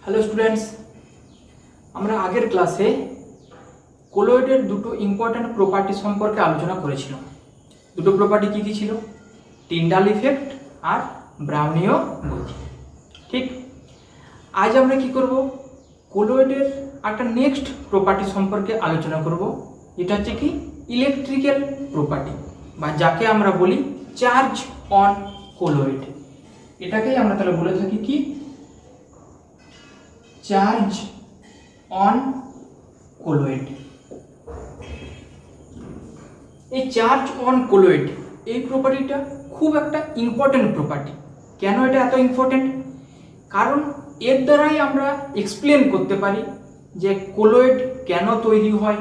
Hello students, আমরা আগের ক্লাসে কোলয়েডের দুটো ইম্পর্ট্যান্ট প্রপার্টি সম্পর্কে আলোচনা করেছিলাম। দুটো প্রপার্টি কী কী ছিল? টিন্ডাল ইফেক্ট আর ব্রাউনীয় গতি। ঠিক, আজ আমরা কি করব? কোলয়েডের একটা নেক্সট প্রপার্টি সম্পর্কে আলোচনা করব, এটা হচ্ছে কি ইলেকট্রিক্যাল প্রপার্টি, বা যাকে আমরা বলি চার্জ অন কোলয়েড। এটাকেই আমরা তাহলে বলে থাকি কি চার্জ অন কোলয়েড। এই চার্জ অন কোলয়েড এই প্রপার্টিটা খুব একটা ইম্পর্টেন্ট প্রপার্টি। কেন এটা এত ইম্পর্টেন্ট? কারণ এর দ্বারাই আমরা এক্সপ্লেন করতে পারি যে কোলয়েড কেন তৈরি হয়,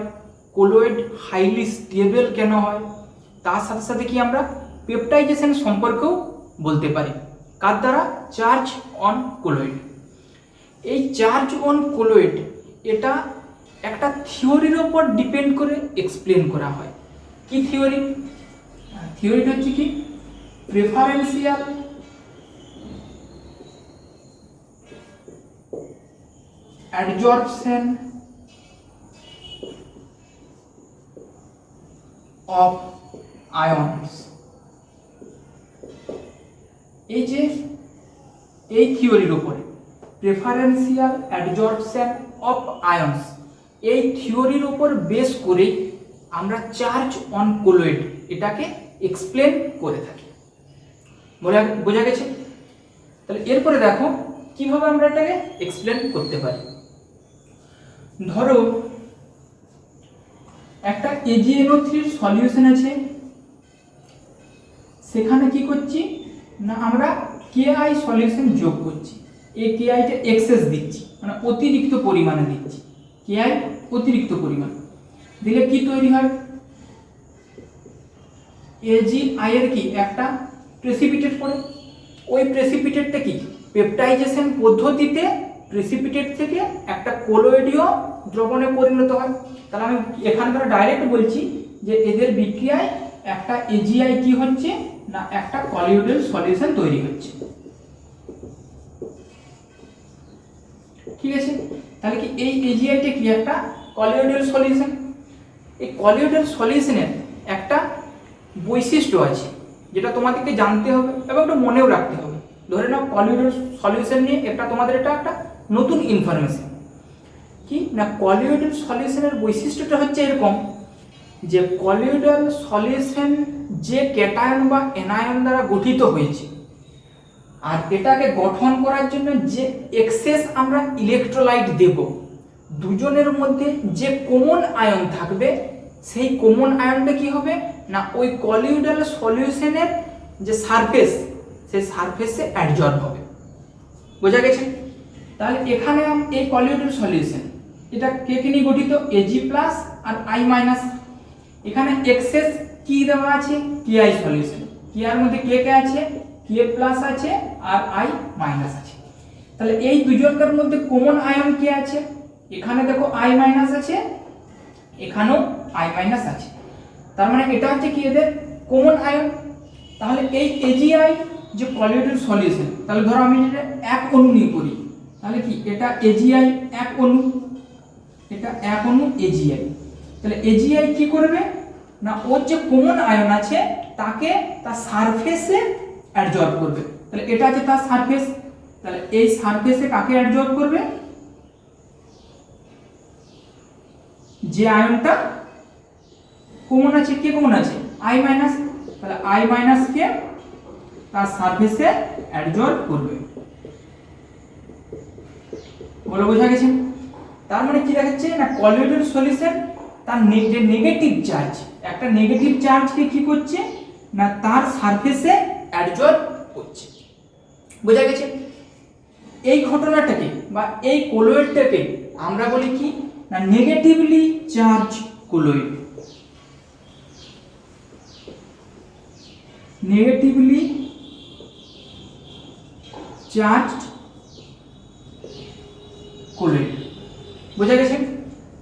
কোলয়েড হাইলি স্টেবল কেন হয়, তার সাথে সাথে কি আমরা পেপটাইজেশন সম্পর্কেও বলতে পারি। কার দ্বারা? Charge on colloid. এই চার্জ অন কোলয়েড এটা একটা থিওরির ওপর ডিপেন্ড করে এক্সপ্লেন করা হয়। কি থিওরি? থিওরিটা হচ্ছে কি প্রেফারেন্সিয়াল অ্যাডজর্পশন অফ আয়নস। এই থিওরির উপরে প্রেফারেন্সিয়াল অ্যাডজর্পশন অফ আয়নস, এই থিওরির উপর বেস করেই আমরা চার্জ অন কোলয়েড এটাকে এক্সপ্লেন করে থাকি। বোঝা গেছে? তাহলে এরপরে দেখো কিভাবে আমরা এটাকে এক্সপ্লেন করতে পারি। ধরো একটা AgNO3 সলিউশন আছে, সেখানে কি করছি না আমরা Ki সলিউশন যোগ করছি। এই Kiটা এক্সেস দিচ্ছি, মানে অতিরিক্ত পরিমাণে দিচ্ছি। Ki অতিরিক্ত পরিমাণ দিলে কি তৈরি হয়? Agi এর কি একটা প্রেসিপিটেট পড়ে। ওই প্রেসিপিটেটটা কি পেপটাইজেশন পদ্ধতিতে প্রেসিপিটেট থেকে একটা কোলয়েডীয় দ্রবণে পরিণত হয়। তাহলে আমি এখানকার ডাইরেক্ট বলছি যে এদের বিক্রিয়ায় একটা Agi কি হচ্ছে না একটা কলিয়েডাল সলিউশন তৈরি হচ্ছে। ঠিক আছে, তাহলে কি এই Agiটা কি একটা কলিয়েডাল সলিউশন। এই কলিয়েডাল সলিউশনের একটা বৈশিষ্ট্য আছে যেটা তোমাদেরকে জানতে হবে এবং একটু মনেও রাখতে হবে। ধরে নাও কলিয়েডাল সলিউশন নিয়ে তোমাদের এটা একটা নতুন ইনফরমেশন। কি না কলিয়েডাল সলিউশনের বৈশিষ্ট্যটা হচ্ছে এরকম যে কলিয়েডাল সলিউশন যে ক্যাটায়ন বা অ্যানায়ন দ্বারা গঠিত হয়েছে, আর এটাকে গঠন করার জন্য যে এক্সেস আমরা ইলেকট্রোলাইট দেব, দুজনের মধ্যে যে কমন আয়ন থাকবে সেই কমন আয়নটা কি হবে না ওই কলিয়েডাল সলিউশনের যে সারফেস সেই সারফেসে অ্যাডজর্ব হবে। বোঝা গেছে? তাহলে এখানে এই কলিয়েডাল সলিউশন এটা কে কে নিয়ে গঠিত? Ag প্লাস আর I মাইনাস। এখানে এক্সেস কি দেওয়া আছে? Ki solution. কি এর মধ্যে কে কে আছে? K প্লাস আছে আর I মাইনাস আছে। তাহলে এই দুজনকার মধ্যে কমন আয়ন কি আছে? এখানে দেখো I মাইনাস আছে, এখানেও I মাইনাস আছে। তার মানে এটা হচ্ছে কি এদের কমন আয়ন। তাহলে এই Agi যে কলিয়েডাল সলিউশন, তাহলে ধরো আমি এটা এক অণু নিয়ে করি, তাহলে কি এটা Agi এক অণু, এটা এক অণু Agi। তাহলে Agi কি করবে না ওর যে কমন আয়ন আছে তাকে তার সারফেসে অ্যাডজর্ব করবে। তাহলে এটা আছে তার সারফেস, তাহলে এই সারফেসে কাকে অ্যাডজর্ব করবে? যে আয়নটা কমন আছে। কে কমন আছে? I minus. তাহলে I মাইনাস কে তার সারফেসে অ্যাডজর্ব করবে। বলে বোঝা গেছে? তার মানে কি দেখাচ্ছে না কলিয়েডাল সলিউশন তার যে নেগেটিভ চার্জ, একটা নেগেটিভ চার্জকে কি করছে না তার সারফেসে অ্যাডজর্ব করছে। বোঝা গেছে? এই ঘটনাটাকে বা এই কোলয়েডটাকে আমরা বলি কি না negatively charge colloid. Negatively charged colloid. বোঝা গেছে?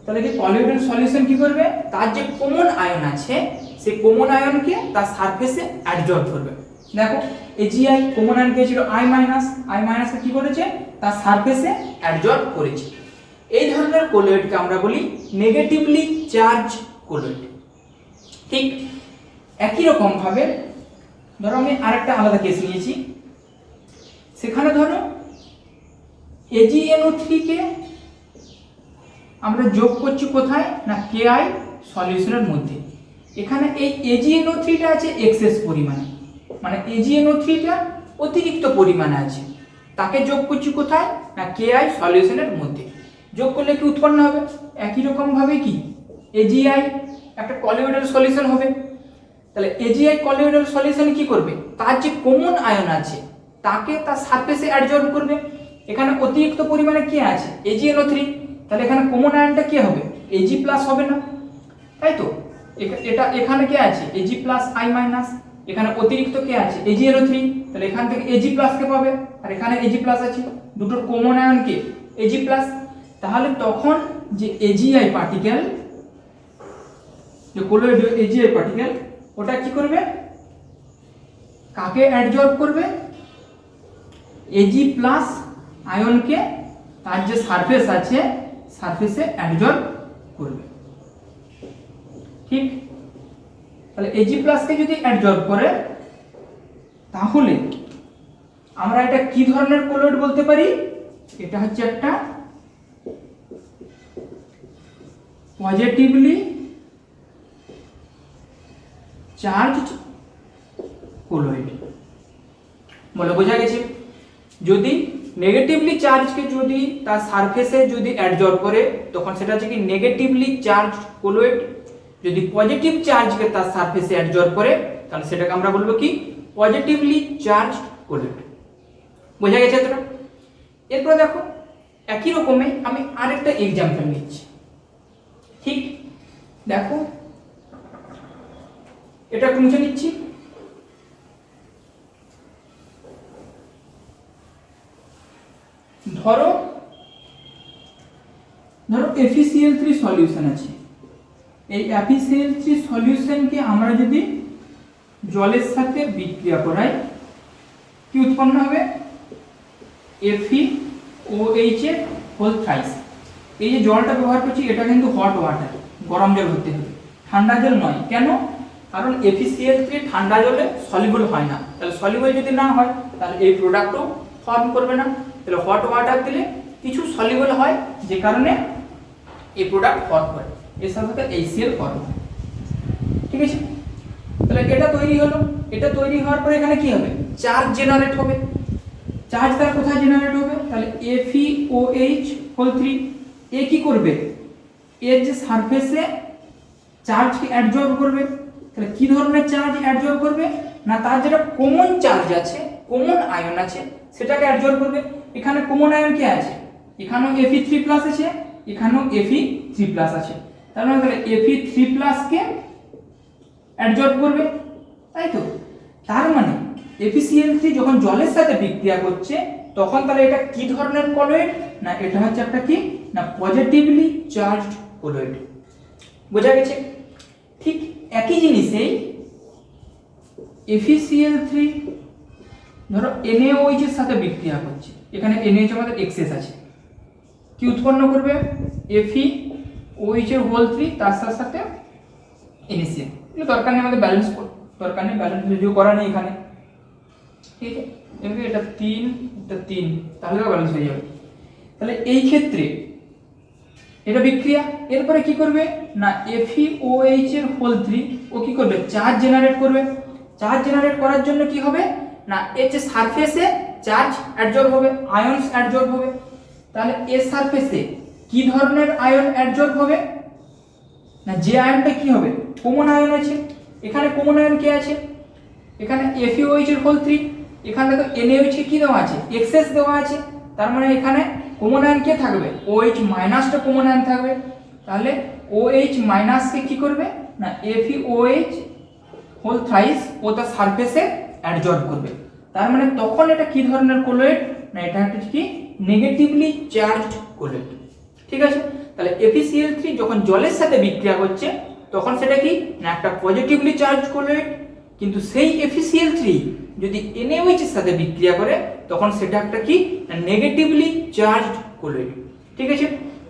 তাহলে কি কলিয়েডাল সলিউশন কি করবে? তার যে কমন আয়ন আছে সেই কমন আয়নকে তার সারফেসে অ্যাডজর্ব করবে। দেখো এজিআই কমন আয়ন কে ছিল আই মাইনাসকে কি করেছে তার সারফেসে অ্যাডজর্ব করেছে। এই ধরনের কোলয়েডকে আমরা বলি নেগেটিভলি চার্জ কোলয়েড। ঠিক একই রকম ভাবে ধরো আমি আরেকটা আলাদা কেস নিয়েছি, সেখানে ধরো AgNO3 কে আমরা যোগ করছি কোথায় না Ki সলিউশনের মধ্যে। এখানে এই AgNO3 টা আছে এক্সেস পরিমাণে, মানে AgNO3 টা অতিরিক্ত পরিমাণে আছে, তাকে যোগ করছি কোথায় না Ki সলিউশনের মধ্যে। যোগ করলে কি উৎপন্ন হবে একই রকম ভাবে কি AgI একটা কলিওইডাল সলিউশন হবে। তাহলে AgI কলিওইডাল সলিউশন কি করবে, তার যে কমন আয়ন আছে তাকে তার সারফেসে অ্যাডজর্ব করবে। এখানে অতিরিক্ত পরিমাণে কি আছে AgNO3, তাহলে এখানে কমন আয়নটা কি হবে Ag প্লাস হবে না, তাই তো। এটা এখানে কি আছে Ag প্লাস I মাইনাস, এখানে অতিরিক্ত কি আছে AgNO3, তাহলে এখান থেকে Ag প্লাস কে পাবে, আর এখানে Ag প্লাস আছে, দুটোর কমন আয়ন কি Ag প্লাস। তাহলে তখন যে AgI পার্টিকেল, যে কোলয়েড AgI পার্টিকেল, ওটা কি করবে কাকে অ্যাডজর্ব করবে Ag প্লাস আয়নকে তার যে সারফেস আছে সারফেসে অ্যাডজর্ব করবে। ঠিক, তাহলে Ag প্লাস কে যদি অ্যাডজর্ব করে তাহলে আমরা এটা কি ধরনের কোলয়েড বলতে পারি, এটা হচ্ছে একটা পজিটিভলি চার্জড কোলয়েড বলে বোঝা গেছে। যদি নেগেটিভলি চার্জকে যদি তার সারফেসে যদি অ্যাডজর্ব করে তখন সেটা হচ্ছে কি নেগেটিভলি চার্জ কোলয়েড। যদি পজিটিভ চার্জকে তার সারফেসে অ্যাডজর্ব করে তাহলে সেটাকে আমরা বলবো কি পজিটিভলি চার্জ কোলয়েড। বোঝা গেছে এতটা। এরপর দেখো একই রকমে আমি আরেকটা এক্সাম্পল নিচ্ছি। ঠিক দেখো এটা একটু মুছে নিচ্ছি। ধরো FeCl3 সলিউশন আছে, এই FeCl3 সলিউশনকে আমরা যদি জলের সাথে বিক্রিয়া করাই কি উৎপন্ন হবে FeOH এর হোল থ্রাইস। এই যে জলটা ব্যবহার করছি এটা কিন্তু হট ওয়াটার, গরম জল হতে হবে, ঠান্ডা জল নয়। কেন, কারণ FeCl3 ঠান্ডা জলে সলিবল হয় না, তাহলে সলিবল যদি না হয় তাহলে এই প্রোডাক্টও ফর্ম করবে না। তাহলে হট ওয়াটার দিলে কিছু সলিবল হয় যে কারণে এই প্রোডাক্ট ফর্ম করে, এর সাথে সাথে HCl ফর্ম হয়। ঠিক আছে, তাহলে এটা তৈরি হলো। এটা তৈরি হওয়ার পরে এখানে কি হবে চার্জ জেনারেট হবে। চার্জ তার কোথায় জেনারেট হবে, তাহলে FeOH হোল 3 এ কি করবে এর যে সারফেসে চার্জকে অ্যাডজর্ব করবে। তাহলে কি ধরনের চার্জ অ্যাডজর্ব করবে না তার যেটা কমন চার্জ আছে, কমন আয়ন আছে সেটাকে অ্যাডজর্ব করবে। এখানে কমন আয়ন কি আছে, এখানেও Fe3+ আছে, এখানেও Fe3+ আছে, তার মানে তাহলে Fe3+ কে অ্যাডজর্ব করবে, তাই তো। তার মানে FeCl3 যখন জলের সাথে বিক্রিয়া করছে তখন তাহলে এটা কি ধরনের কলয়েড না এটা হচ্ছে একটা কি না পজিটিভলি চার্জড কলয়েড। বোঝা গেছে। ঠিক একই জিনিসেই FeCl3 ধরো NaOH এর সাথে বিক্রিয়া করছে, এখানে NaOH আমাদের এক্সেস আছে, কি উৎপন্ন করবে FeOH এর হোল 3 তার সাথে NaCl। এটা দরকার নেই আমাদের ব্যালেন্স দরকার নেই, ব্যালেন্স যদিও করা নেই এখানে। ঠিক আছে, এমনি এটা 3 এটা 3 তাহলে ব্যালেন্স হয়ে যাবে। তাহলে এই ক্ষেত্রে এটা বিক্রিয়া, এরপরে কি করবে না FeOH এর হোল 3 ও কি করবে চার্জ জেনারেট করবে। চার্জ জেনারেট করার জন্য কি হবে না এর যে সারফেসে চার্জ অ্যাডজর্ব হবে, আয়নস অ্যাডজর্ব হবে। তাহলে এর সারফেসে কি ধরনের আয়ন অ্যাডজর্ব হবে না যে আয়নটা কি হবে কমন আয়ন আছে। এখানে কমন আয়ন কি আছে, এখানে FeOH এর হোল 3, এখানে দেখো NaOH কি দেওয়া আছে এক্সেস দেওয়া আছে, তার মানে এখানে কমন আয়ন কে থাকবে OH মাইনাসটা কমন আয়ন থাকবে। তাহলে OH মাইনাসকে কি করবে না FeOH হোল থ্রাইস ও তার সারফেসে অ্যাডজর্ব করবে। তার মানে তখন এটা কি ধরনের কলয়েড না এটা একটা কি নেগেটিভলি চার্জড কলয়েড। ঠিক আছে, তাহলে FeCl3 যখন জলের সাথে বিক্রিয়া করছে তখন সেটা কি না একটা পজিটিভলি চার্জড কলয়েড, কিন্তু সেই FeCl3 যদি NaOH এর সাথে বিক্রিয়া করে তখন সেটা একটা কি নেগেটিভলি চার্জড ক্লোরাইড। ঠিক আছে,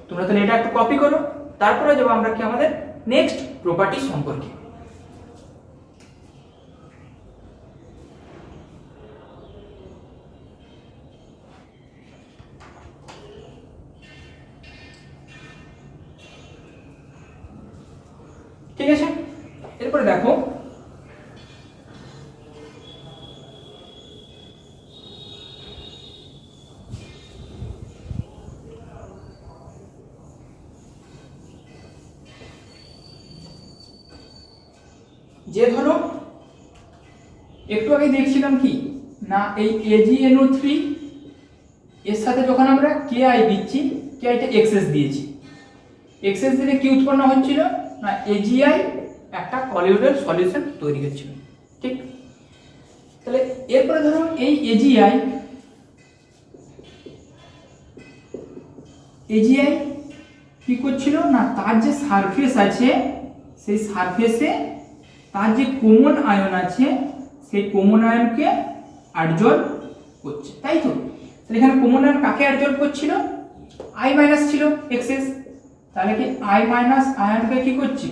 তোমরা তাহলে এটা একটু কপি করো, তারপরে যাবো আমরা কি আমাদের নেক্সট প্রপার্টি সম্পর্কে। ঠিক আছে, এরপরে দেখো যে ধরো একটু আগে দেখছিলাম কি না এই AgNO3 এর সাথে যখন আমরা Ki দিচ্ছি, Kiটা এক্সেস দিয়েছি, এক্সেস দিলে কি উৎপন্ন হচ্ছিল না AgI একটা কলিউডাল সলিউশন তৈরি হচ্ছিল। ঠিক, তাহলে এরপরে ধরো এই AgI কি করছিল না তার যে সারফেস আছে সেই সারফেসে তার যে কমন আয়ন আছে সেই কমন আয়নকে অ্যাডজর্ব করছে, তাই তো। তাহলে এখানে কমন আয়ন কাকে অ্যাডজর্ব করছিল? I মাইনাস ছিল এক্সেস, তাহলে কি I মাইনাস আয়নকে কি করছে?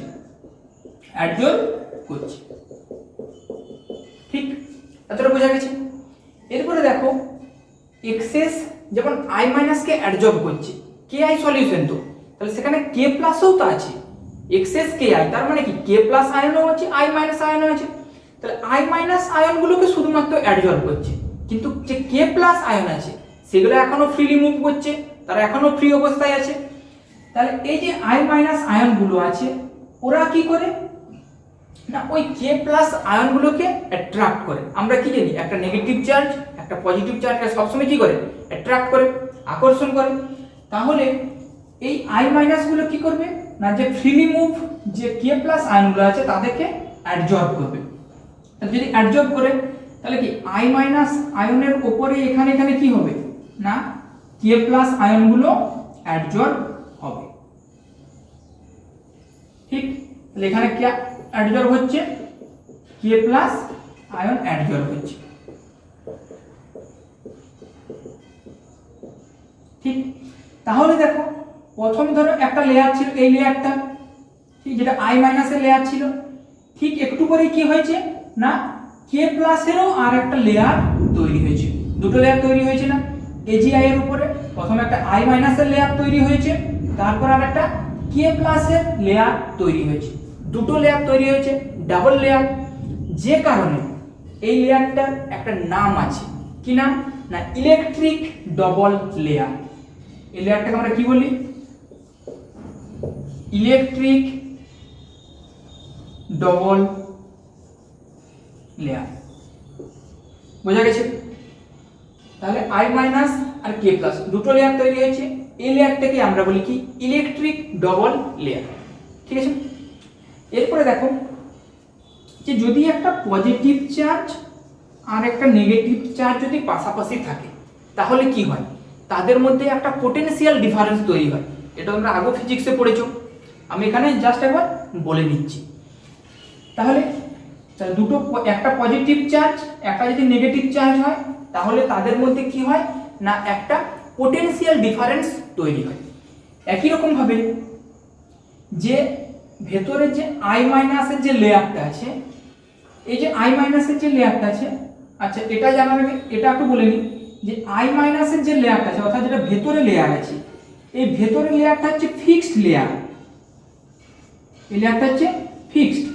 অ্যাডজর্ব করছে। ঠিক, এতটা বোঝা গেছে। এরপরে দেখো এক্সেস যখন I মাইনাসকে অ্যাডজর্ব করছে, Ki সলিউশন তো, তাহলে সেখানে K প্লাসও তো আছে, এক্সেস Ki, তার মানে কি K প্লাস আয়নও আছে, I মাইনাস আয়নও আছে। তাহলে I মাইনাস আয়নগুলোকে শুধুমাত্র অ্যাডজর্ব করছে, কিন্তু যে K প্লাস আয়ন আছে সেগুলো এখনো ফ্রিলি মুভ করছে, তারা এখনো ফ্রি অবস্থায় আছে। তাহলে এই যে I মাইনাস আয়নগুলো আছে ওরা কি করে না ওই K প্লাস আয়নগুলোকে অ্যাট্রাক্ট করে। আমরা কি জানি একটা নেগেটিভ চার্জ একটা পজিটিভ চার্জকে সবসময় কি করে? অ্যাট্রাক্ট করে, আকর্ষণ করে। তাহলে এই I মাইনাস গুলো কি করবে না যে ফ্রিলি মুভ যে K প্লাস আয়নগুলো আছে তাদেরকে অ্যাডজর্ব করবে। যদি অ্যাডজর্ব করে তাহলে কি I মাইনাস আয়নের উপরে এখানে এখানে কি হবে না K প্লাস আয়নগুলো অ্যাডজর্ব হবে। ঠিক, তাহলে এখানে কি অ্যাডজর্ব হচ্ছে? K প্লাস আয়ন অ্যাডজর্ব হচ্ছে। ঠিক, তাহলে দেখো প্রথম ধরো একটা লেয়ার ছিল এই লেয়ারটা, ঠিক, যেটা I মাইনাসের লেয়ার ছিল। ঠিক একটু পরে কি হয়েছে না K প্লাসেরও আর একটা লেয়ার তৈরি হয়েছে, দুটো লেয়ার তৈরি হয়েছে না AgI এর উপরে। প্রথমে একটা I মাইনাসের লেয়ার তৈরি হয়েছে, তারপর আর একটা K প্লাসের লেয়ার তৈরি হয়েছে, দুটো লেয়ার তৈরি হয়েছে, ডাবল লেয়ার। যে কারণে এই লেয়ারটার একটা নাম আছে, কি নাম না ইলেকট্রিক ডবল লেয়ার। এই লেয়ারটাকে আমরা কি বলি? Electric double layer. বোঝা গেছে? তাহলে I মাইনাস আর K প্লাস দুটো লেয়ার তৈরি হয়েছে, এই লেয়ারটাকে আমরা বলি কি ইলেকট্রিক ডবল লেয়ার। ঠিক আছে, এরপরে দেখো যে যদি একটা পজিটিভ চার্জ আর একটা নেগেটিভ চার্জ যদি পাশাপাশি থাকে তাহলে কি হয়? তাদের মধ্যে একটা পোটেনশিয়াল ডিফারেন্স তৈরি হয়। এটা তোমরা আগে ফিজিক্সে পড়েছো, আমি এখানে জাস্ট একবার বলে দিচ্ছি। তাহলে দুটো, একটা পজিটিভ চার্জ একটা যদি নেগেটিভ চার্জ হয় তাহলে তাদের মধ্যে কি হয় না একটা পোটেনশিয়াল ডিফারেন্স তৈরি হয়। একই রকম ভাবে যে ভেতরে যে I মাইনাসের যে লেয়ারটা আছে, এই যে I মাইনাসের যে লেয়ারটা আছে, আচ্ছা এটা জানা যাবে, এটা একটু বলে নিই যে I মাইনাসের যে লেয়ারটা আছে অর্থাৎ যেটা ভেতরে লেয়ার আছে, এই ভেতরে লেয়ারটা হচ্ছে ফিক্সড লেয়ার। এই লেয়ারটা হচ্ছে ফিক্সড,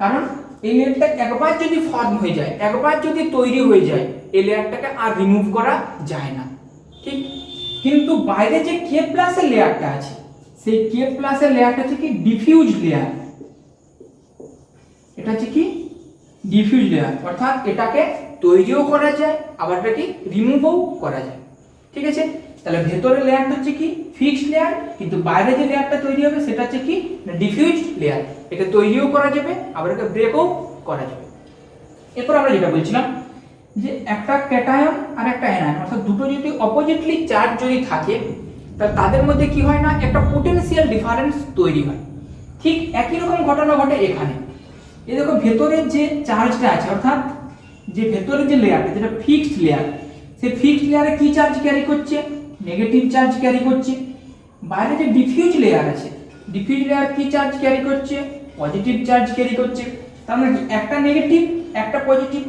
কারণ এই লেয়ারটা একবার যদি ফর্ম হয়ে যায়, একবার যদি তৈরি হয়ে যায়, এই লেয়ারটাকে আর রিমুভ করা যায় না। ঠিক, কিন্তু বাইরে যে K প্লাসের লেয়ারটা আছে সেই K প্লাসের লেয়ারটা হচ্ছে কি ডিফিউজ লেয়ার। এটা হচ্ছে কি ডিফিউজ লেয়ার, অর্থাৎ এটাকে তৈরিও করা যায় আবার এটাকে রিমুভও করা যায়। ঠিক আছে, তাহলে ভেতরের লেয়ারটা হচ্ছে কি ফিক্সড লেয়ার, কিন্তু বাইরে যে লেয়ারটা তৈরি হবে সেটা হচ্ছে কি ডিফিউজ লেয়ার। এটা তৈরিও করা যাবে আবার এটা ব্রেকও করা যাবে। এরপর আমরা যেটা বলছিলাম যে একটা ক্যাটায়ন আর একটা অ্যানায়ন অর্থাৎ দুটো যদি অপোজিটলি চার্জ যদি থাকে তাহলে তাদের মধ্যে কি হয় না একটা পোটেনশিয়াল ডিফারেন্স তৈরি হয়। ঠিক একই রকম ঘটনা ঘটে এখানে। এই দেখো ভেতরের যে চার্জটা আছে, অর্থাৎ যে ভেতরের যে লেয়ারটা যেটা ফিক্সড লেয়ার, সেই ফিক্সড লেয়ারে কি চার্জ ক্যারি করছে? নেগেটিভ চার্জ ক্যারি করছে। বাইরে যে ডিফিউজ লেয়ার আছে, ডিফিউজ লেয়ার কি চার্জ ক্যারি করছে? পজিটিভ চার্জ ক্যারি করছে। তার মানে কি একটা নেগেটিভ একটা পজিটিভ,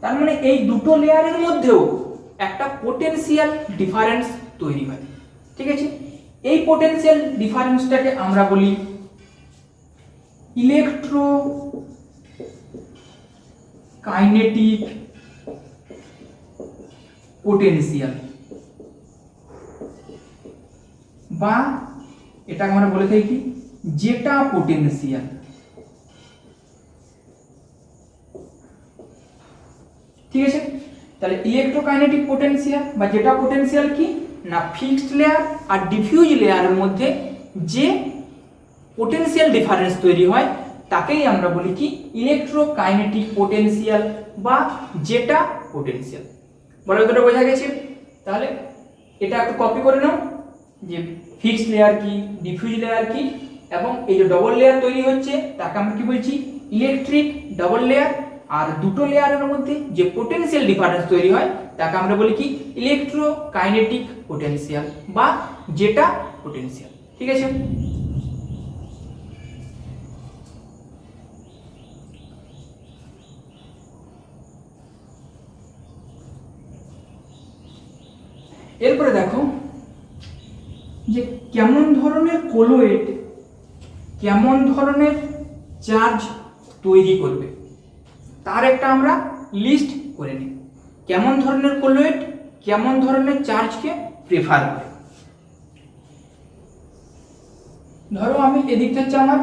তার মানে এই দুটো লেয়ারের মধ্যেও একটা পোটেনশিয়াল ডিফারেন্স তৈরি হয়। ঠিক আছে, এই পোটেনশিয়াল ডিফারেন্সটাকে আমরা বলি ইলেকট্রোকাইনেটিক পোটেনশিয়াল, বা এটাকে আমরা বলে থাকি জেটা পোটেনশিয়াল। ঠিক আছে, তাহলে ইলেকট্রোকাইনেটিক পোটেনশিয়াল বা জেটা পোটেনশিয়াল কি না, ফিক্সড লেয়ার আর ডিফিউজ লেয়ারের মধ্যে যে পোটেনশিয়াল ডিফারেন্স তৈরি হয় তাকেই আমরা বলি কি ইলেকট্রোকাইনেটিক পোটেনশিয়াল বা জেটা পোটেনশিয়াল। বলো কতটা বোঝা গেছে? তাহলে এটা একটু কপি করে নাও যে ফিক্সড লেয়ার কি, ডিফিউজ লেয়ার কি, এবং এই যে ডবল লেয়ার তৈরি হচ্ছে তাকে আমরা কি বলছি? Electric double layer. আর দুটো লেয়ারের মধ্যে যে পোটেনশিয়াল ডিফারেন্স তৈরি হয় তাকে আমরা বলি কি ইলেকট্রোকাইনেটিক পোটেনশিয়াল বা জেটা পোটেনশিয়াল। ঠিক আছে, এরপরে দেখো যে কেমন ধরনের কলোয়েড কেমন ধরনের চার্জ তৈরি করবে তার একটা আমরা লিস্ট করে নিই। কেমন ধরনের কলোয়েড কেমন ধরনের চার্জকে প্রেফার করে। ধরো আমি এদিকটা হচ্ছে আমার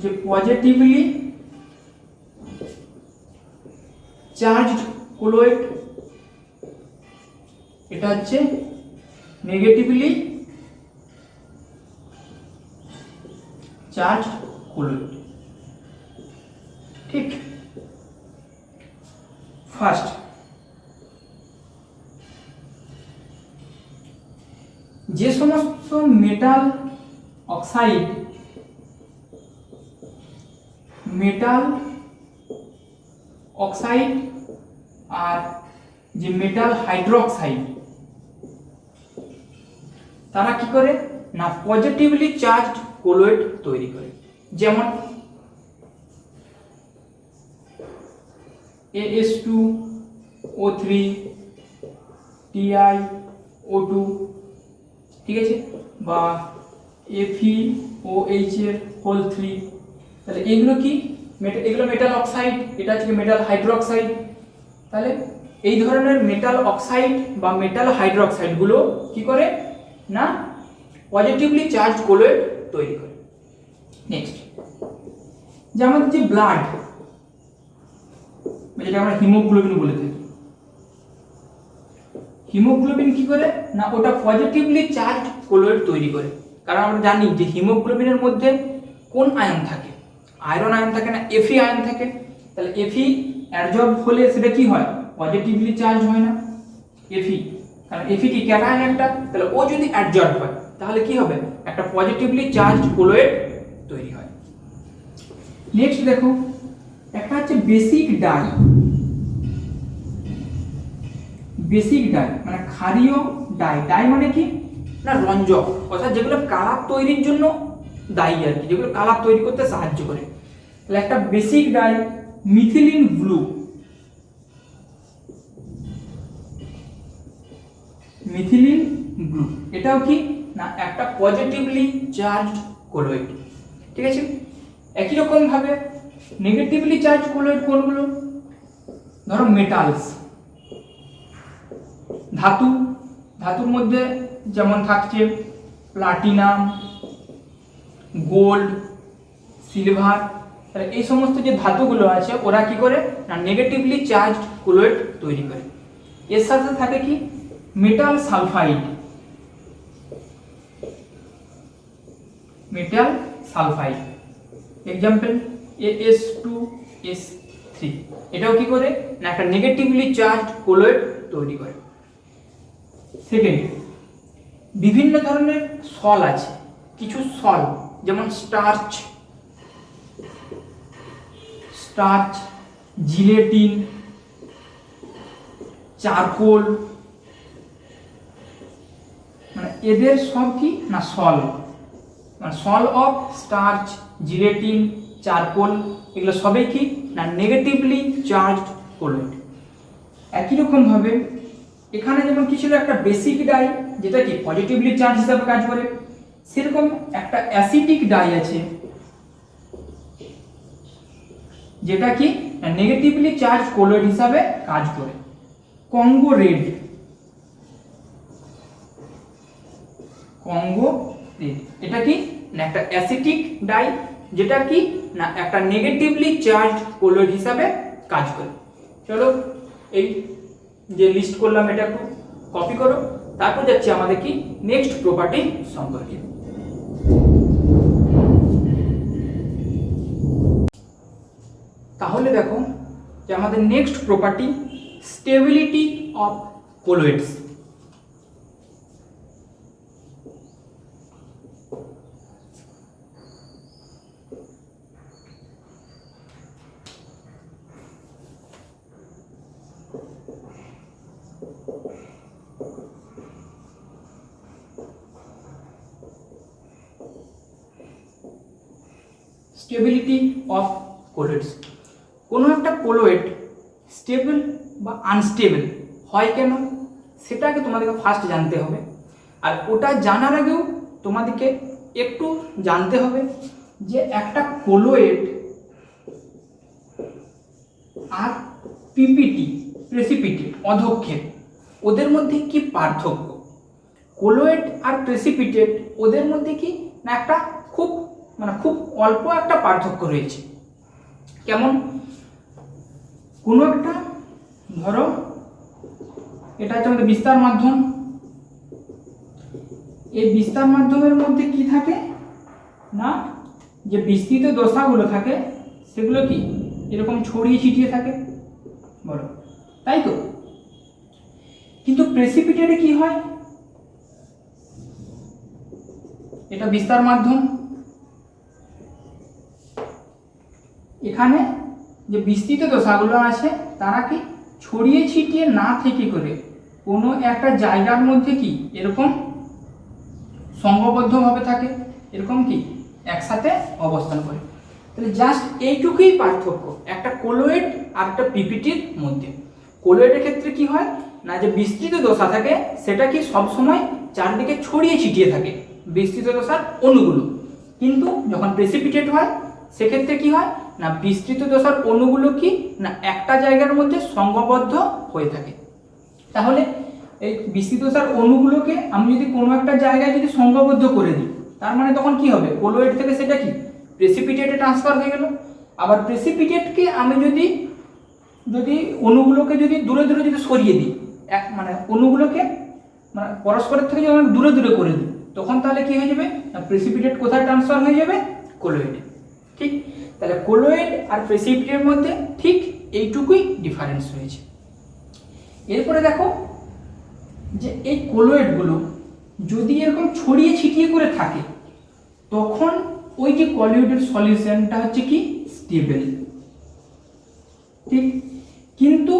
যে পজিটিভলি চার্জড কলোয়েড, এটা হচ্ছে নেগেটিভলি চার্জ কলোয়েড। ঠিক, ফার্স্ট যে সমস্ত মেটাল অক্সাইড আর যে মেটাল হাইড্রোক্সাইড তারা কি করে না পজিটিভলি চার্জড কলোয়েড তৈরি করে। যেমন AS2O3 TiO2, ঠিক আছে, বা FeOH এর হোল 3। তাহলে এগুলো কি এগুলো মেটাল অক্সাইড, এটা হচ্ছে মেটাল হাইড্রোক্সাইড। তাহলে এই ধরনের মেটাল অক্সাইড বা মেটাল হাইড্রোক্সাইড গুলো কি করে না পজিটিভলি চার্জ কলোয়েড তৈরি করে। নেক্সট, যে আমাদের যে ব্লাড, যেটা আমরা হিমোগ্লোবিন বলে থাকি, হিমোগ্লোবিন কি করে না ওটা পজিটিভলি চার্জ কলোয়েড তৈরি করে। কারণ আমরা জানি যে হিমোগ্লোবিনের মধ্যে কোন আয়ন থাকে? আয়রন আয়ন থাকে না, Fe আয়ন থাকে। তাহলে Fe অ্যাবজর্ব হলে সেটা কি হয়? পজিটিভলি চার্জ হয় না Fe, কারণ Fe কি ক্যাটায়ন একটা। তাহলে ও যদি অ্যাবজর্ব হয় তাহলে কি হবে? একটা পজিটিভলি চার্জড কলোয়েড তৈরি হয়। নেক্সট দেখো, একটা হচ্ছে বেসিক ডাই। বেসিক ডাই মানে ক্ষারীয় ডাই। ডাই মানে কি না রঞ্জক, অর্থাৎ যেগুলো কালার তৈরির জন্য দায়ী আর কি, যেগুলো কালার তৈরি করতে সাহায্য করে। তাহলে একটা basic die methylene blue, methylene blue এটাও কি না একটা পজিটিভলি চার্জড কলোয়েড। ঠিক আছে, একই রকম ভাবে নেগেটিভলি চার্জ কলোয়েড কোনগুলো? ধরো মেটালস, ধাতু, ধাতুর মধ্যে যেমন থাকছে প্লাটিনাম, গোল্ড, সিলভার। তাহলে এই সমস্ত যে ধাতুগুলো আছে ওরা কি করে না নেগেটিভলি চার্জড কলোয়েড তৈরি করে। এর সাথে থাকে কি metal sulphide, metal sulphide example AS2S3, এটাও কি করে না একটা নেগেটিভলি চার্জড কলোয়েড তৈরি করে। সেকেন্ড, বিভিন্ন ধরনের সল আছে, কিছু সল যেমন স্টার্চ, স্টার্চ, জিলেটিন, চারকোল, মানে এদের সব কি না সল, মানে সল অফ স্টার্চ, জিলেটিন, চারকোল এগুলো সবই কি না নেগেটিভলি চার্জড কলোয়েড। একই রকম ভাবে এখানে যেমন কি ছিল একটা বেসিক ডাই যেটা কি পজিটিভলি চার্জ হিসাবে কাজ করে, সেরকম একটা অ্যাসিডিক ডাই আছে যেটা কি নেগেটিভলি চার্জ কলোয়েড হিসাবে কাজ করে। কঙ্গো রেড, কঙ্গো রেড এটা কি না একটা অ্যাসিটিক ডাই যেটা কি না একটা নেগেটিভলি চার্জড কলোয়েড হিসাবে কাজ করে। চলো এই যে লিস্ট করলাম এটা একটু কপি করো, তারপর যাচ্ছি আমাদের কি নেক্সট প্রপার্টি সম্পর্কে। তাহলে দেখো যে আমাদের next property stability of colloids. Stability of colloids, কোনো একটা কলোয়েড স্টেবল বা আনস্টেবল হয় কেন সেটাকে তোমাদেরকে ফার্স্ট জানতে হবে। আর ওটা জানার আগেও তোমাদেরকে একটু জানতে হবে যে একটা কলোয়েড আর পিপিটি প্রেসিপিটেট অধক্ষেপ ওদের মধ্যে কি পার্থক্য। কলোয়েড আর প্রেসিপিটেট ওদের মধ্যে কি না একটা খুব খুব অল্প একটা পার্থক্য রয়েছে। কেমন, কোনো একটা ধরো এটা হচ্ছে আমাদের বিস্তার মাধ্যম, এই বিস্তার মাধ্যমের মধ্যে কি থাকে না যে বিস্তৃত দশাগুলো থাকে সেগুলো কি এরকম ছড়িয়ে ছিটিয়ে থাকে, বলো তাই তো। কিন্তু প্রেসিপিটেটে কি হয়, এটা বিস্তার মাধ্যম, এখানে যে বিস্তৃত দশাগুলো আছে তারা কি ছড়িয়ে ছিটিয়ে না থেকে করে কোনো একটা জায়গার মধ্যে কি এরকম সংঘবদ্ধভাবে থাকে, এরকম কি একসাথে অবস্থান করে। তাহলে জাস্ট এইটুকুই পার্থক্য একটা কলোয়েড আর একটা পিপিটির মধ্যে। কলোয়েডের ক্ষেত্রে কি হয় না যে বিস্তৃত দশা থাকে সেটা কি সব সময় চারদিকে ছড়িয়ে ছিটিয়ে থাকে বিস্তৃত দশার অণুগুলো, কিন্তু যখন প্রেসিপিটেট হয় সেক্ষেত্রে কি হয় না বিস্তৃত দশার অণুগুলো কি না একটা জায়গার মধ্যে সংঘবদ্ধ হয়ে থাকে। তাহলে এই বিস্তৃত দশার অণুগুলোকে আমি যদি কোনো একটা জায়গায় যদি সংঘবদ্ধ করে দিই তার মানে তখন কি হবে, কলোয়েড থেকে সেটা কি প্রেসিপিটেটে ট্রান্সফার হয়ে গেল। আবার প্রেসিপিটেটকে আমি যদি অণুগুলোকে যদি দূরে দূরে যদি সরিয়ে দিই, অণুগুলোকে পরস্পরের থেকে যদি দূরে দূরে করে দিই তখন তাহলে কি হয়ে যাবে না প্রেসিপিটেট কোথায় ট্রান্সফার হয়ে যাবে, কলোয়েডে। ঠিক, তাহলে কলোয়েড আর প্রেসিপিটেটের মধ্যে ঠিক এইটুকুই ডিফারেন্স রয়েছে। এরপরে দেখো যে এই কলোয়েডগুলো যদি এরকম ছড়িয়ে ছিটিয়ে করে থাকে তখন ওই যে কলিউডের সলিউশনটা হচ্ছে কি স্টেবল। ঠিক, কিন্তু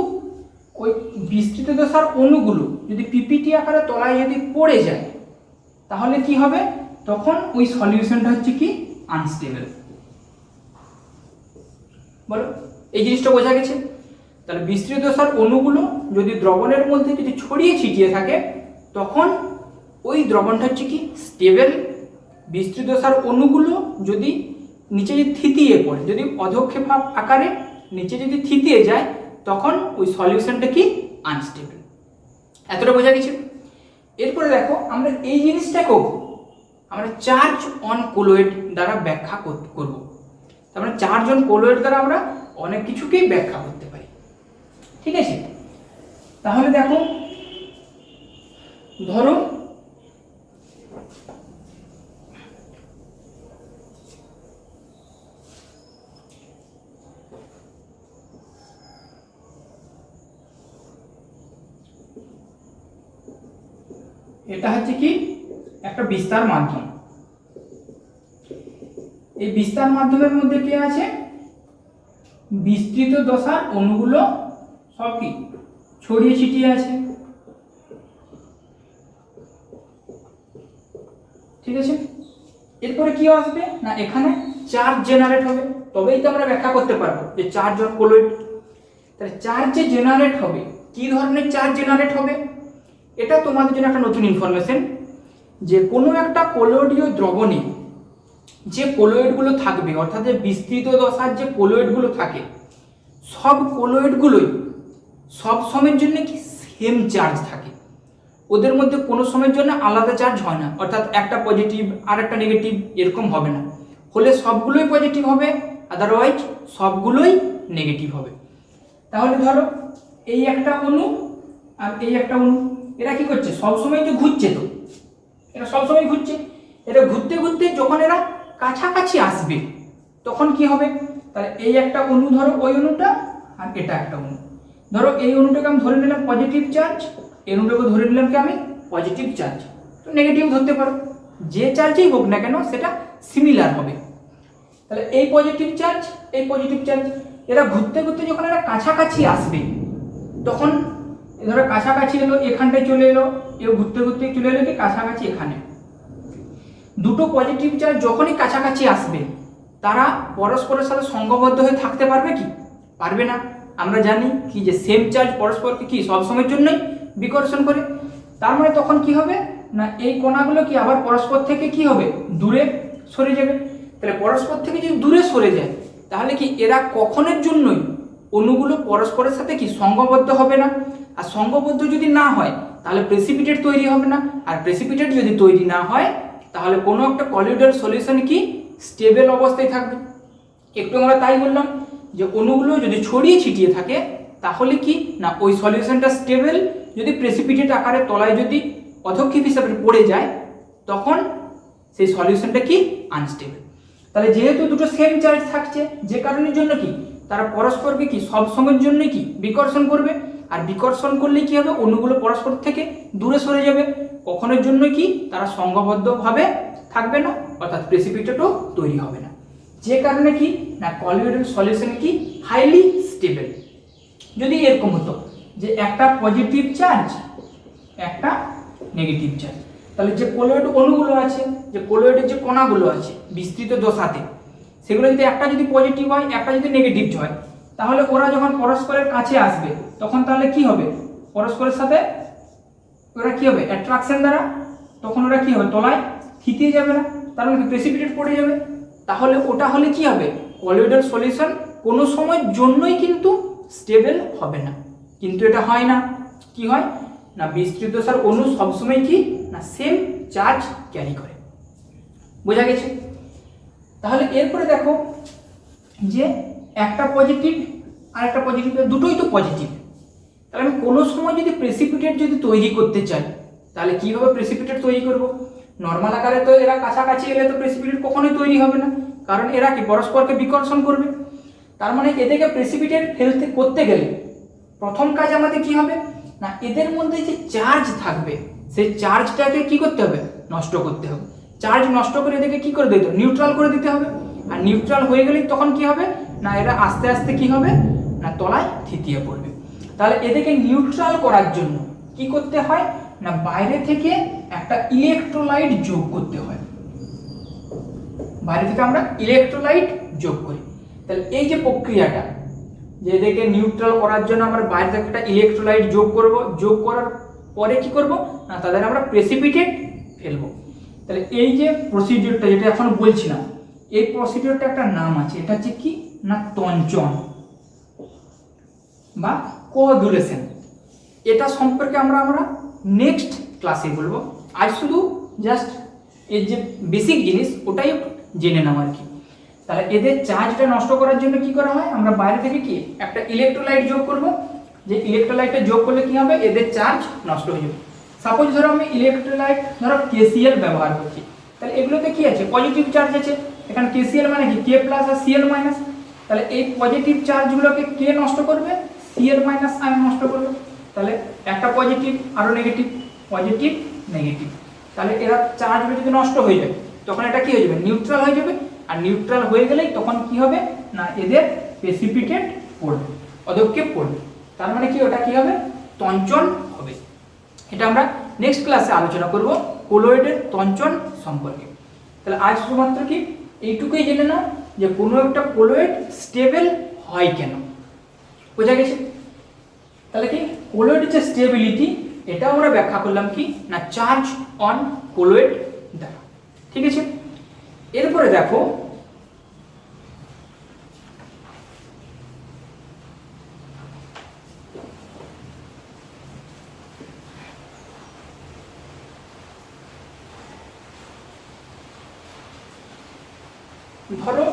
ওই বিস্তৃত দশার অণুগুলো যদি পিপিটি আকারে তলায় যদি পড়ে যায় তাহলে কি হবে, তখন ওই সলিউশনটা হচ্ছে কি আনস্টেবল। বলো এই জিনিসটা বোঝা গেছে। তাহলে বিস্তৃত দশার অণুগুলো যদি দ্রবণের মধ্যে যদি ছড়িয়ে ছিটিয়ে থাকে তখন ওই দ্রবণটা হচ্ছে কি স্টেবল। বিস্তৃত দশার অণুগুলো যদি নিচে যদি থিতিয়ে পড়ে, যদি অধক্ষেপ আকারে নিচে যদি থিতিয়ে যায় তখন ওই সলিউশনটা কি আনস্টেবল। এতটা বোঝা গেছে। এরপরে দেখো আমরা এই জিনিসটাকেও আমরা চার্জ অন কলোয়েড দ্বারা ব্যাখ্যা করব। তার মানে চার্জ অন কলোয়েড দ্বারা আমরা অনেক কিছুকেই ব্যাখ্যা করতে পারি। ঠিক আছে, তাহলে দেখো ধরো এটা হচ্ছে কি একটা বিস্তার মাধ্যম, এই বিস্তার মাধ্যমের মধ্যে কি আছে বিস্তৃত দশার অণুগুলো সব কি ছড়িয়ে ছিটিয়ে আছে। ঠিক আছে, এরপরে কি আসবে না এখানে চার্জ জেনারেট হবে, তবেই তো আমরা ব্যাখ্যা করতে পারবো যে চার্জ অন কোলয়েড। তাহলে চার্জ যে জেনারেট হবে, কি ধরনের চার্জ জেনারেট হবে, এটা তোমাদের জন্য একটা নতুন ইনফরমেশন যে কোনো একটা কোলয়েডীয় দ্রবণে যে কোলয়েডগুলো থাকবে, অর্থাৎ যে বিস্তৃত দশার যে কোলয়েডগুলো থাকে, সব কোলয়েডগুলোই সব সময়ের জন্য কি সেম চার্জ থাকে, ওদের মধ্যে কোনো সময়ের জন্য আলাদা চার্জ হয় না, অর্থাৎ একটা পজিটিভ আর একটা নেগেটিভ এরকম হবে না, হলে সবগুলোই পজিটিভ হবে, আদারওয়াইজ সবগুলোই নেগেটিভ হবে। তাহলে ধরো এই একটা অণু আর এই একটা অণু, এরা কি করছে সবসময় তো ঘুরছে, তো এরা সবসময় ঘুরছে, এরা ঘুরতে ঘুরতে যখন এরা কাছাকাছি আসবে তখন কি হবে, তাহলে এই একটা অণু ধরো ওই অণুটা আর এটা একটা অণু, ধরো এই অণুটাকে আমি ধরে নিলাম পজিটিভ চার্জ, এই অণুটাকে ধরে নিলাম কি আমি পজিটিভ চার্জ, তো নেগেটিভ ধরতে পারো, যে চার্জেই হোক না কেন সেটা সিমিলার হবে। তাহলে এই পজিটিভ চার্জ এই পজিটিভ চার্জ, এরা ঘুরতে ঘুরতে যখন এরা কাছাকাছি আসবে তখন ধরো কাছাকাছি এলো, এখানটায় চলে এলো, এও ঘুরতে ঘুরতে চলে এলো কি কাছাকাছি এখানে। দুটো পজিটিভ চার্জ যখনই কাছাকাছি আসবে তারা পরস্পরের সাথে সংঘবদ্ধ হয়ে থাকতে পারবে কি, পারবে না। আমরা জানি কি যে সেম চার্জ পরস্পরকে কি সবসময়ের জন্যই বিকর্ষণ করে, তার মানে তখন কি হবে না এই কণাগুলো কি আবার পরস্পর থেকে কি হবে দূরে সরে যাবে। তাহলে পরস্পর থেকে যদি দূরে সরে যায় তাহলে কি এরা কখনের জন্যই অণুগুলো পরস্পরের সাথে কি সংঘবদ্ধ হবে না, আর সংঘবদ্ধ যদি না হয় তাহলে প্রেসিপিটেট তৈরি হবে না, আর প্রেসিপিটেট যদি তৈরি না হয় তাহলে কোনো একটা কলিডাল সলিউশন কি স্টেবল অবস্থায় থাকবে। একটু আমরা তাই বললাম যে অণুগুলো যদি ছড়িয়ে ছিটিয়ে থাকে তাহলে কি না ওই সলিউশনটা স্টেবল, যদি প্রেসিপিটেট আকারে তলায় যদি অধক্ষেপ হিসাবে পড়ে যায় তখন সেই সলিউশনটা কি আনস্টেবল। তাহলে যেহেতু দুটো সেম চার্জ থাকছে যে কারণের জন্য কি তারা পরস্পরকে কি সব সময়ের জন্য কি বিকর্ষণ করবে, আর বিকর্ষণ করলে কি হবে অণুগুলো পরস্পর থেকে দূরে সরে যাবে, কখনোর জন্য কি তারা সংঘবদ্ধভাবে থাকবে না, অর্থাৎ প্রেসিপিটেটও তৈরি হবে না, যে কারণে কি না কলিডাল সলিউশন কি হাইলি স্টেবল। যদি এরকম হতো যে একটা পজিটিভ চার্জ একটা নেগেটিভ চার্জ, তাহলে যে কোলয়েড অণুগুলো আছে, যে কোলয়েডের যে কণাগুলো আছে বিস্তৃত দশাতে, সেগুলো যদি একটা যদি পজিটিভ হয় একটা যদি নেগেটিভ হয় তাহলে ওরা যখন পরস্পরের কাছে আসবে তখন তাহলে কি হবে পরস্পরের সাথে ওরা কি হবে অ্যাট্রাকশন দ্বারা, তখন ওরা কি হবে তলায় থিতিয়ে যাবে না, তার মানে প্রেসিপিটেট পড়ে যাবে। তাহলে ওটা হলে কি হবে কলিডাল সলিউশন কোনো সময়ের জন্যই কিন্তু স্টেবল হবে না, কিন্তু এটা হয় না, কি হয় না বিস্তৃত দশার অণু সবসময় কি না সেম চার্জ ক্যারি করে। বোঝা গেছে? তাহলে এরপরে দেখো যে একটা পজিটিভ আর একটা পজিটিভ, দুটোই তো পজিটিভ, তাহলে আমি কোনো সময় যদি প্রেসিপিটেট যদি তৈরি করতে চাই তাহলে কিভাবে প্রেসিপিটেট তৈরি করব, নর্মাল আকারে তো এরা কাছাকাছি এলে তো প্রেসিপিটেট কখনোই তৈরি হবে না, কারণ এরা কি পরস্পরকে বিকর্ষণ করবে। তার মানে এদেরকে প্রেসিপিটেট ফেলতে করতে গেলে প্রথম কাজ আমাদের কি হবে না এদের মধ্যে যে চার্জ থাকবে সেই চার্জটাকে কি করতে হবে নষ্ট করতে হবে, চার্জ নষ্ট করে এদেরকে কি করে দিতে হবে নিউট্রাল করে দিতে হবে, আর নিউট্রাল হয়ে গেলেই তখন কি হবে না এরা আস্তে আস্তে কি হবে না তলায় থিতিয়ে পড়বে। তাহলে এদেরকে নিউট্রাল করার জন্য কি করতে হয় না বাইরে থেকে একটা ইলেকট্রোলাইট যোগ করতে হয়, বাইরে থেকে আমরা ইলেকট্রোলাইট যোগ করি। তাহলে এই যে প্রক্রিয়াটা যে এদেরকে নিউট্রাল করার জন্য আমরা বাইরে থেকে একটা ইলেকট্রোলাইট যোগ করব, যোগ করার পরে কি করব না তাদের আমরা প্রেসিপিটেট ফেলবো। তাহলে এই যে প্রসিডিওরটা যেটা এখন বলছিলাম এই প্রসিডিওরটা একটা নাম আছে, এটা হচ্ছে কি না তঞ্চন বা কোঅ্যাগুলেশন। এটা সম্পর্কে আমরা নেক্সট ক্লাসে বলবো, আজ শুধু জাস্ট এর যে বেসিক জিনিস ওটাই জেনে নাও আর কি। তাহলে এদের চার্জটা নষ্ট করার জন্য কি করা হয় আমরা বাইরে থেকে কি একটা ইলেকট্রোলাইট যোগ করব, যে ইলেকট্রোলাইটটা যোগ করলে কি হবে এদের চার্জ নষ্ট হয়ে যাবে। সাপোজ ধরো আমি ইলেকট্রোলাইট ধরো KCl ব্যবহার করছি, তাহলে এগুলোতে কি আছে পজিটিভ চার্জ আছে, এখানে KCl মানে কি K প্লাস আর Cl মাইনাস, তাহলে এই পজিটিভ চার্জগুলোকে কে নষ্ট করবে Cl মাইনাস আয়ন নষ্ট করবে, তাহলে একটা পজিটিভ আরো নেগেটিভ পজিটিভ নেগেটিভ, তাহলে এরা চার্জগুলো যদি নষ্ট হয়ে যায় তখন এটা কি হয়ে যাবে নিউট্রাল হয়ে যাবে, আর নিউট্রাল হয়ে গেলেই তখন কি হবে না এদের প্রেসিপিটেট পড়বে, অধক্ষেপ পড়বে। তার মানে কি, ওটা কি হবে, তঞ্চন হবে। এটা আমরা নেক্সট ক্লাসে আলোচনা করব কোলয়েডের তঞ্চন সম্পর্কে। তাহলে আজ শুধুমাত্র কি এইটুকুই জেনে নাও যে কোনো একটা কোলয়েড স্টেবল হয় কেন, বোঝা গেছে? তাহলে কি কোলয়েডের যে স্টেবিলিটি, এটা আমরা ব্যাখ্যা করলাম কি না চার্জ অন কোলয়েড দ্বারা। ঠিক আছে, এরপরে দেখো ধরো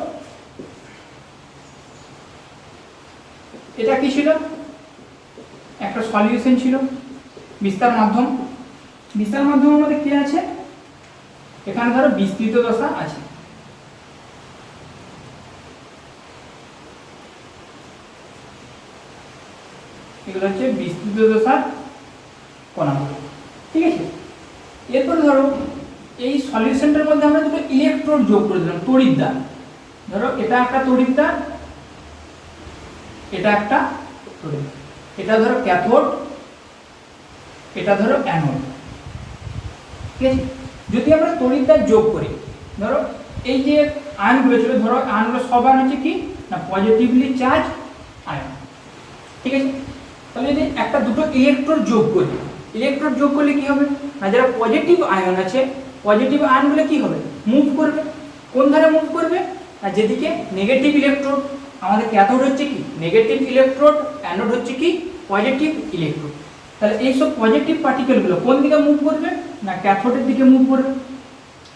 এটা কি ছিল, একটা সলিউশন ছিল, বিস্তার মাধ্যম। বিস্তার মাধ্যমের মধ্যে কি আছে, এখানে ধরো বিস্তৃত দশা আছে। এগুলো হচ্ছে বিস্তৃত দশার কণাগুলো। ঠিক আছে, এরপরে ধরো এই সলিউশনটার মধ্যে আমরা দুটো ইলেকট্রোড যোগ করে দিলাম, তড়িৎদ্বার। ধরো এটা একটা তড়িৎদ্বার, এটা একটা তড়িৎদ্বার, এটা ধরো ক্যাথোড, এটা ধরো অ্যানোড। ঠিক আছে, যদি আমরা তড়িৎদ্বার যোগ করি, ধরো এই যে আয়নগুলো ছিল, ধরো আয়নগুলো সব আয়ন হচ্ছে কি না পজিটিভলি চার্জ আয়ন। ঠিক আছে, তাহলে যদি একটা দুটো ইলেকট্রোড যোগ করি, ইলেকট্রোড যোগ করলে কি হবে না, যারা পজিটিভ আয়ন আছে, পজিটিভ আয়নগুলো কি হবে, মুভ করবে। কোন ধারে মুভ করবে না, যেদিকে নেগেটিভ ইলেকট্রোড। আমাদের ক্যাথোড হচ্ছে কি নেগেটিভ ইলেকট্রোড, অ্যানোড হচ্ছে কি পজিটিভ ইলেকট্রোড। তাহলে এই সব পজিটিভ পার্টিকেলগুলো কোন দিকে মুভ করবে না, ক্যাথোডের দিকে মুভ করবে।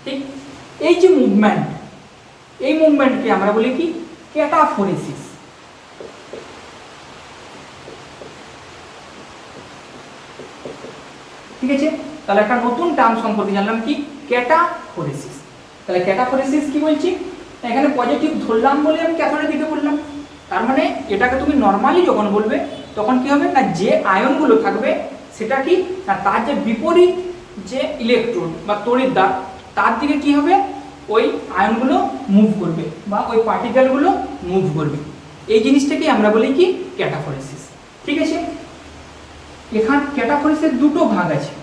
ঠিক, এই যে মুভমেন্ট, এই মুভমেন্টকে আমরা বলি কি ক্যাটাফোরেসিস। ঠিক আছে, তাহলে একটা নতুন টার্ম সম্পর্কে জানলাম কি ক্যাটাফোরেসিস। তাহলে ক্যাটাফোরেসিস কি বলছি, এখানে পজিটিভ ধরলাম বলে আমি ক্যাথোডের দিকে বললাম। তার মানে এটাকে তুমি নর্মালি যখন বলবে তখন কি হবে না, যে আয়নগুলো থাকবে সেটা কি না তার যে বিপরীত যে ইলেকট্রন বা তড়িৎদ্বার, তার দিকে কি হবে, ওই আয়নগুলো মুভ করবে বা ওই পার্টিকেলগুলো মুভ করবে। এই জিনিসটাকে আমরা বলি কি ক্যাটাফোরেসিস। ঠিক আছে, এখান ক্যাটাফোরেসিসের দুটো ভাগ আছে,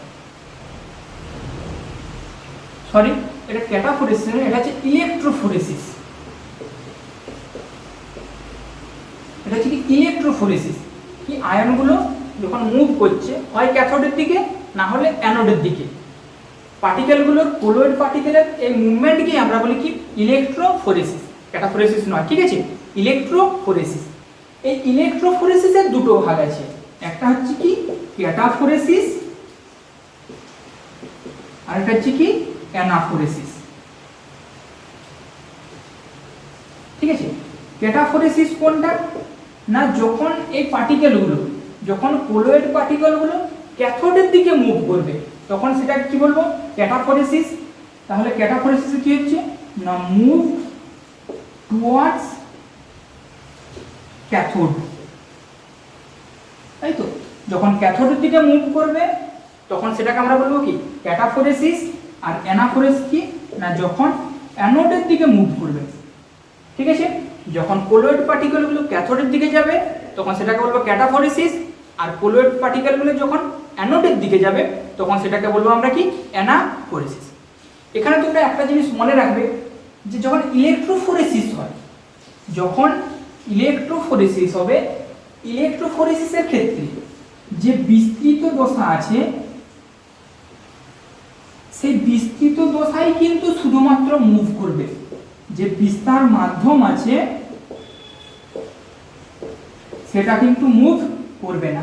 সরি এটা ক্যাটাফোরেসিস নয়, এটা হচ্ছে ইলেকট্রোফোরেসিস। এটা হচ্ছে কি ইলেকট্রোফোরেসিস, কি আয়নগুলো যখন মুভ করছে হয় ক্যাথোডের দিকে না হলে অ্যানোডের দিকে, পার্টিকেলগুলোর কোলয়েড পার্টিকেলের এই মুভমেন্টকে আমরা বলি কি ইলেকট্রোফোরেসিস, ক্যাটাফোরেসিস নয়। ঠিক আছে, ইলেকট্রোফোরেসিস। এই ইলেকট্রোফোরেসিসের দুটো ভাগ আছে, একটা হচ্ছে কি ক্যাটাফোরেসিস আর একটা হচ্ছে কি অ্যানাফোরেসিস। ঠিক আছে, ক্যাটাফোরেসিস কোনটা না, যখন এই পার্টিকেলগুলো, যখন কোলয়েড পার্টিকেলগুলো ক্যাথোডের দিকে মুভ করবে তখন সেটা কি বলবো ক্যাটাফোরেসিস। তাহলে ক্যাটাফোরেসিস কি হচ্ছে না মুভ টুয়ার্ডস ক্যাথোড, তাই তো? যখন ক্যাথোডের দিকে মুভ করবে তখন সেটাকে আমরা বলবো কি ক্যাটাফোরেসিস। আর অ্যানাফোরেসিস কি না যখন অ্যানোডের দিকে মুভ করবে। ঠিক আছে, যখন কোলয়েড পার্টিকেলগুলো ক্যাথোডের দিকে যাবে তখন সেটাকে বলবো ক্যাটাফোরেসিস, আর কোলয়েড পার্টিকেলগুলো যখন অ্যানোডের দিকে যাবে তখন সেটাকে বলবো আমরা কি অ্যানাফোরেসিস। এখানে তোমরা একটা জিনিস মনে রাখবে যে যখন ইলেকট্রোফোরেসিস হয়, যখন ইলেকট্রোফোরেসিস হবে, ইলেকট্রোফোরেসিসের ক্ষেত্রে যে বিস্তৃত দশা আছে সেই বিস্তৃত দশাই কিন্তু শুধুমাত্র মুভ করবে, যে বিস্তার মাধ্যম আছে সেটা কিন্তু মুভ করবে না।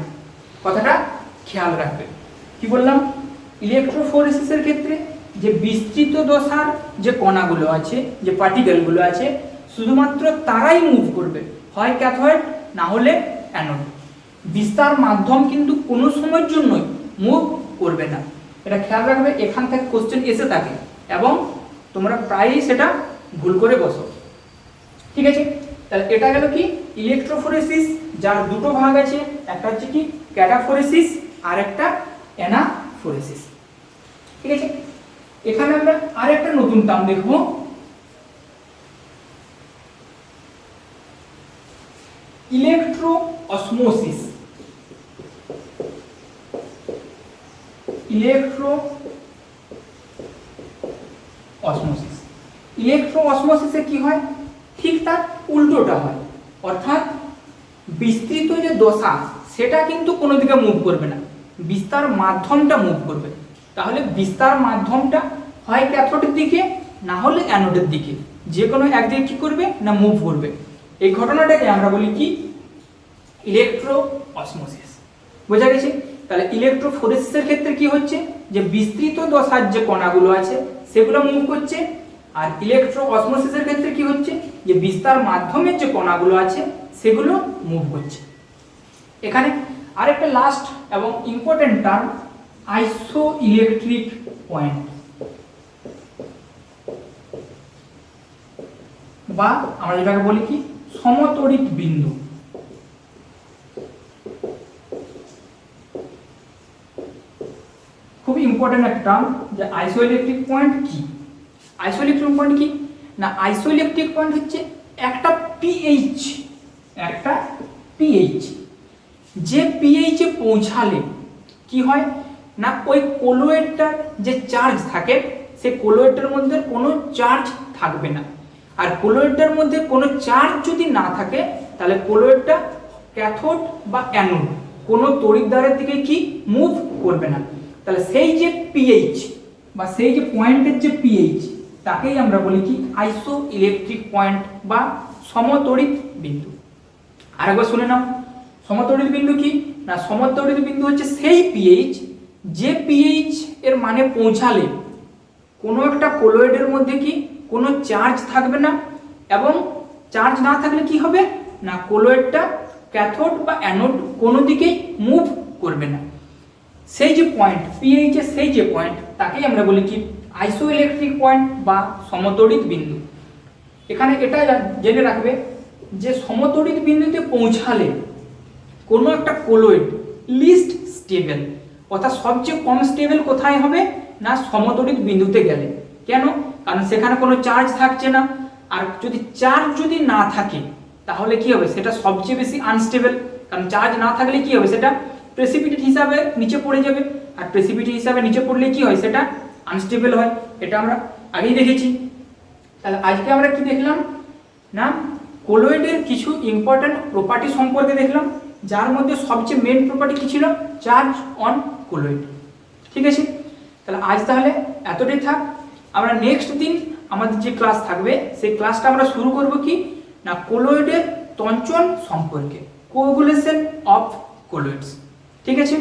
কথাটা খেয়াল রাখবে। কি বললাম, ইলেকট্রোফোরেসিসের ক্ষেত্রে যে বিস্তৃত দশার যে কণাগুলো আছে, যে পার্টিকেলগুলো আছে, শুধুমাত্র তারাই মুভ করবে, হয় ক্যাথোড না হলে অ্যানোড। বিস্তার মাধ্যম কিন্তু কোনো সময়ের জন্যই মুভ করবে না, এটা খেয়াল রাখবে। এখান থেকে কোশ্চেন এসে থাকে এবং তোমরা প্রায়ই সেটা ভুল করে বসো। ঠিক আছে, তাহলে এটা গেল কি ইলেকট্রোফোরেসিস, যার দুটো ভাগ আছে, একটা হচ্ছে কি ক্যাটাফোরেসিস আর একটা অ্যানাফোরেসিস। ঠিক আছে, এখানে আমরা আরেকটা নতুন টার্ম দেখব, electro osmosis, electro osmosis, electro অসমোসিসে কি হয়, ঠিক তার উল্টোটা হয়, অর্থাৎ বিস্তৃত যে দশা সেটা কিন্তু কোনো দিকে মুভ করবে না, বিস্তার মাধ্যমটা মুভ করবে। তাহলে বিস্তার মাধ্যমটা হয় ক্যাথোডের দিকে না হলে অ্যানোডের দিকে, যে কোনো একদিকে কি করবে না মুভ করবে। এই ঘটনাটাকে আমরা বলি কি ইলেকট্রো অসমোসিস। বোঝা গেছে? তাহলে ইলেকট্রোফোরেসিসের ক্ষেত্রে কি হচ্ছে, যে বিস্তৃত দশার যে কণাগুলো আছে সেগুলো মুভ করছে, আর ইলেকট্রো অসমোসিসের ক্ষেত্রে কি হচ্ছে, যে বিস্তার মাধ্যমের যে কণাগুলো আছে সেগুলো মুভ করছে। এখানে আরেকটা লাস্ট এবং ইম্পর্টেন্ট টার্ম আইসো ইলেকট্রিক পয়েন্ট, বা আমরা যেটাকে বলি কি সমতড়িৎ বিন্দু। খুব ইম্পর্টেন্ট একটা টার্ম, যে আইসোইলেকট্রিক পয়েন্ট কি। আইসোইলেকট্রিক পয়েন্ট কি না, আইসোইলেকট্রিক পয়েন্ট হচ্ছে একটা পিএইচ, একটা পিএইচ, যে পিএইচে পৌঁছালে কি হয় না, ওই কোলয়েডটার যে চার্জ থাকে সেই কোলয়েডটার মধ্যে কোনো চার্জ থাকবে না, আর কোলয়েডটার মধ্যে কোনো চার্জ যদি না থাকে তাহলে কোলয়েডটা ক্যাথোড বা অ্যানোড কোনো তড়িৎদ্বারের দিকে কি মুভ করবে না। তাহলে সেই যে পিএইচ বা সেই যে পয়েন্টের যে পিএইচ তাকেই আমরা বলি কি আইসো ইলেকট্রিক পয়েন্ট বা সমতড়িৎ বিন্দু। আরেকবার শুনে নাও, সমতড়িৎ বিন্দু কি না, সমতড়িৎ বিন্দু হচ্ছে সেই পিএইচ যে পিএইচ এর মানে পৌঁছালে কোনো একটা কোলয়েডের মধ্যে কি কোনো চার্জ থাকবে না, এবং চার্জ না থাকলে কি হবে না, কোলয়েডটা ক্যাথোড বা অ্যানোড কোনো দিকেই মুভ করবে না। সেই যে পয়েন্ট পিএইচ এর সেই যে পয়েন্ট তাকেই আমরা বলি কি আইসো ইলেকট্রিক পয়েন্ট বা সমতড়িৎ বিন্দু। এখানে এটা জেনে রাখবে যে সমতড়িৎ বিন্দুতে পৌঁছালে কোনো একটা কোলয়েড লিস্ট স্টেবল, অর্থাৎ সবচেয়ে কম স্টেবল কোথায় হবে না, সমতড়িৎ বিন্দুতে গেলে। কেন? কারণ সেখানে কোনো চার্জ থাকছে না, আর যদি চার্জ যদি না থাকে তাহলে কি হবে, সেটা সবচেয়ে বেশি আনস্টেবল, কারণ চার্জ না থাকলে কি হবে, সেটা প্রেসিপিটেট হিসাবে নিচে পড়ে যাবে, আর প্রেসিপিটেট হিসাবে নিচে পড়লে কি হয়, সেটা আনস্টেবল হয়। এটা আমরা আগেই দেখেছি। তাহলে আজকে আমরা কি দেখলাম না, কোলয়েডের কিছু ইম্পর্টেন্ট প্রপার্টি সম্পর্কে দেখলাম, যার মধ্যে সবচেয়ে মেন প্রপার্টি কি ছিল, চার্জ অন কোলয়েড। ঠিক আছে, তাহলে আজ তাহলে এতটাই থাক। আমরা নেক্সট দিন আমাদের যে ক্লাস থাকবে সেই ক্লাসটা আমরা শুরু করব কি না, কোলয়েডের তঞ্চন সম্পর্কে, কোগুলেশন অফ কোলয়েডস। ঠিক আছে।